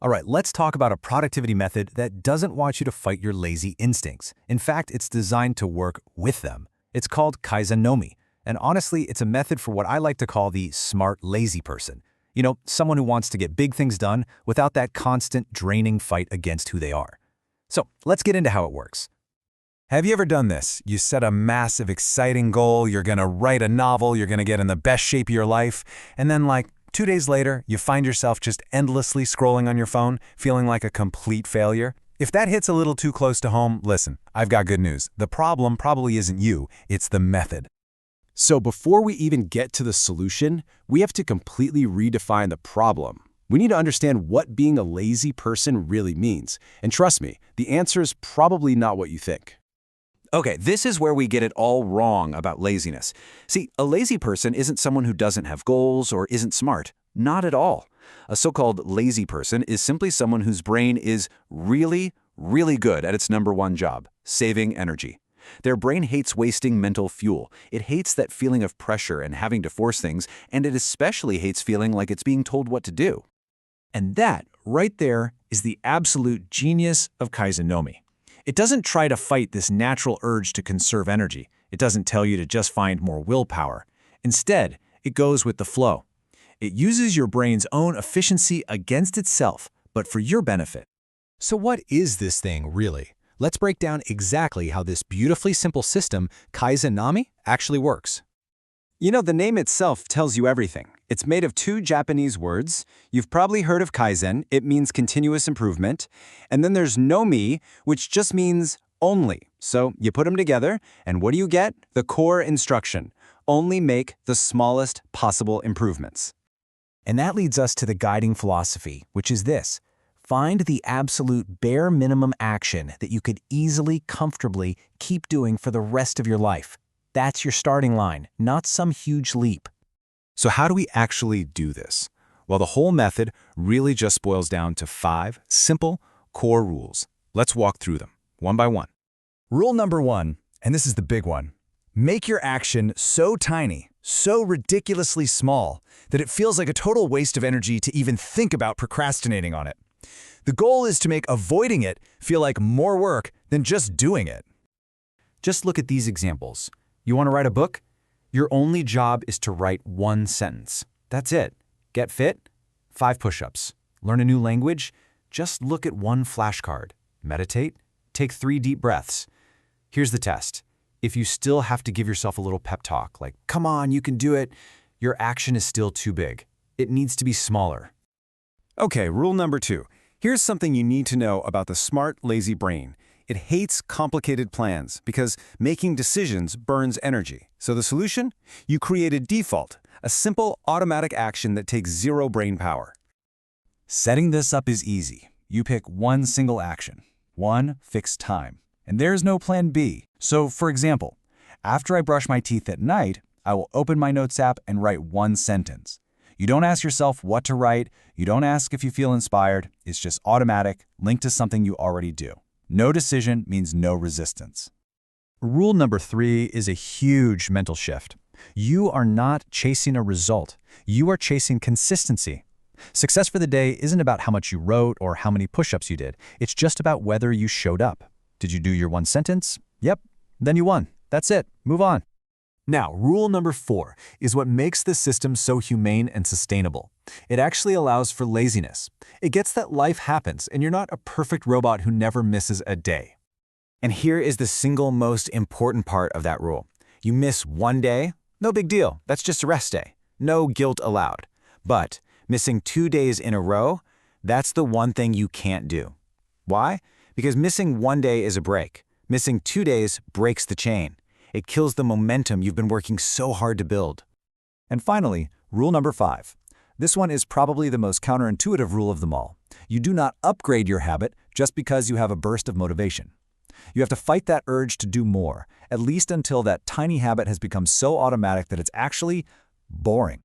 All right, let's talk about a productivity method that doesn't want you to fight your lazy instincts. In fact, it's designed to work with them. It's called Kaizen Nomi, and honestly, it's a method for what I like to call the smart lazy person. You know, someone who wants to get big things done without that constant draining fight against who they are. So let's get into how it works. Have you ever done this? You set a massive, exciting goal, you're gonna write a novel, you're gonna get in the best shape of your life, and then 2 days later, you find yourself just endlessly scrolling on your phone, feeling like a complete failure? If that hits a little too close to home, listen, I've got good news. The problem probably isn't you, it's the method. So before we even get to the solution, we have to completely redefine the problem. We need to understand what being a lazy person really means. And trust me, the answer is probably not what you think. Okay, this is where we get it all wrong about laziness. See, a lazy person isn't someone who doesn't have goals or isn't smart. Not at all. A so-called lazy person is simply someone whose brain is really, really good at its number one job, saving energy. Their brain hates wasting mental fuel. It hates that feeling of pressure and having to force things, and it especially hates feeling like it's being told what to do. And that, right there, is the absolute genius of Kaizen Nomi. It doesn't try to fight this natural urge to conserve energy. It doesn't tell you to just find more willpower. Instead, it goes with the flow. It uses your brain's own efficiency against itself, but for your benefit. So what is this thing, really? Let's break down exactly how this beautifully simple system, Kaizen Nomi, actually works. You know, the name itself tells you everything. It's made of 2 Japanese words. You've probably heard of Kaizen. It means continuous improvement. And then there's Nomi, which just means only. So you put them together, and what do you get? The core instruction. Only make the smallest possible improvements. And that leads us to the guiding philosophy, which is this. Find the absolute bare minimum action that you could easily, comfortably keep doing for the rest of your life. That's your starting line, not some huge leap. So how do we actually do this? Well, the whole method really just boils down to 5 simple core rules. Let's walk through them, one by one. Rule number 1, and this is the big one, make your action so tiny, so ridiculously small, that it feels like a total waste of energy to even think about procrastinating on it. The goal is to make avoiding it feel like more work than just doing it. Just look at these examples. You want to write a book? Your only job is to write 1 sentence. That's it. Get fit? 5 push-ups. Learn a new language? Just look at 1 flashcard. Meditate? Take 3 deep breaths. Here's the test. If you still have to give yourself a little pep talk, like, come on, you can do it, your action is still too big. It needs to be smaller. Okay, rule number 2. Here's something you need to know about the smart, lazy brain. It hates complicated plans because making decisions burns energy. So the solution? You create a default, a simple automatic action that takes 0 brain power. Setting this up is easy. You pick 1 single action, 1 fixed time, and there's no plan B. So, for example, after I brush my teeth at night, I will open my Notes app and write 1 sentence. You don't ask yourself what to write, you don't ask if you feel inspired, it's just automatic, linked to something you already do. No decision means no resistance. Rule number 3 is a huge mental shift. You are not chasing a result. You are chasing consistency. Success for the day isn't about how much you wrote or how many push-ups you did. It's just about whether you showed up. Did you do your 1 sentence? Yep. Then you won. That's it. Move on. Now, rule number 4 is what makes this system so humane and sustainable. It actually allows for laziness. It gets that life happens and you're not a perfect robot who never misses a day. And here is the single most important part of that rule. You miss 1 day? No big deal. That's just a rest day. No guilt allowed. But missing 2 days in a row, that's the one thing you can't do. Why? Because missing 1 day is a break. Missing 2 days breaks the chain. It kills the momentum you've been working so hard to build. And finally, rule number 5. This one is probably the most counterintuitive rule of them all. You do not upgrade your habit just because you have a burst of motivation. You have to fight that urge to do more, at least until that tiny habit has become so automatic that it's actually boring.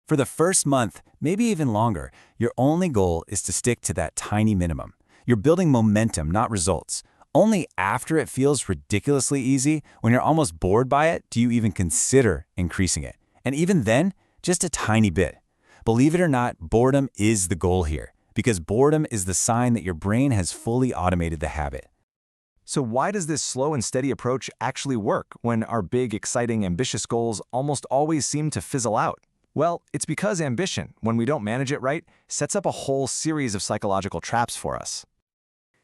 For the first month, maybe even longer, your only goal is to stick to that tiny minimum. You're building momentum, not results. Only after it feels ridiculously easy, when you're almost bored by it, do you even consider increasing it. And even then, just a tiny bit. Believe it or not, boredom is the goal here. because boredom is the sign that your brain has fully automated the habit. So why does this slow and steady approach actually work when our big, exciting, ambitious goals almost always seem to fizzle out? Well, it's because ambition, when we don't manage it right, sets up a whole series of psychological traps for us.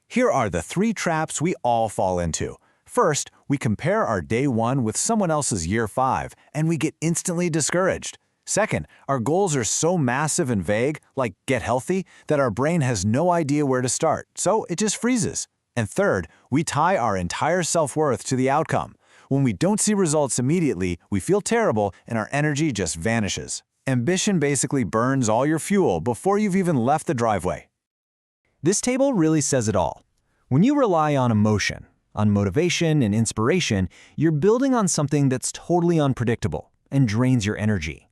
Here are the 3 traps we all fall into. First, we compare our day 1 with someone else's year 5, and we get instantly discouraged. Second, our goals are so massive and vague, like get healthy, that our brain has no idea where to start, so it just freezes. And third, we tie our entire self-worth to the outcome. When we don't see results immediately, we feel terrible and our energy just vanishes. Ambition basically burns all your fuel before you've even left the driveway. This table really says it all. When you rely on emotion, on motivation and inspiration, you're building on something that's totally unpredictable and drains your energy.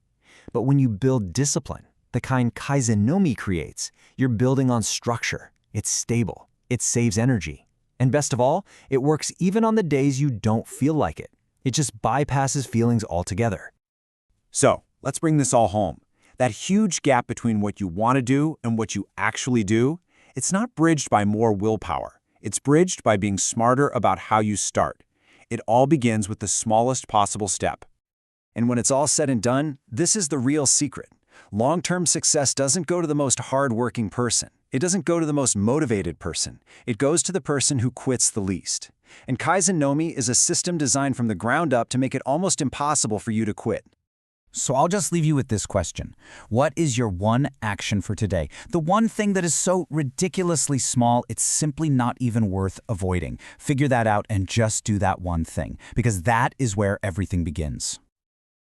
But when you build discipline, the kind Kaizen Nomi creates, you're building on structure. It's stable. It saves energy. And best of all, it works even on the days you don't feel like it. It just bypasses feelings altogether. So, let's bring this all home. That huge gap between what you want to do and what you actually do, it's not bridged by more willpower. It's bridged by being smarter about how you start. It all begins with the smallest possible step. And when it's all said and done, this is the real secret. Long-term success doesn't go to the most hard-working person. It doesn't go to the most motivated person. It goes to the person who quits the least. And Kaizen Nomi is a system designed from the ground up to make it almost impossible for you to quit. So I'll just leave you with this question. What is your one action for today? The one thing that is so ridiculously small, it's simply not even worth avoiding. Figure that out and just do that one thing, because that is where everything begins.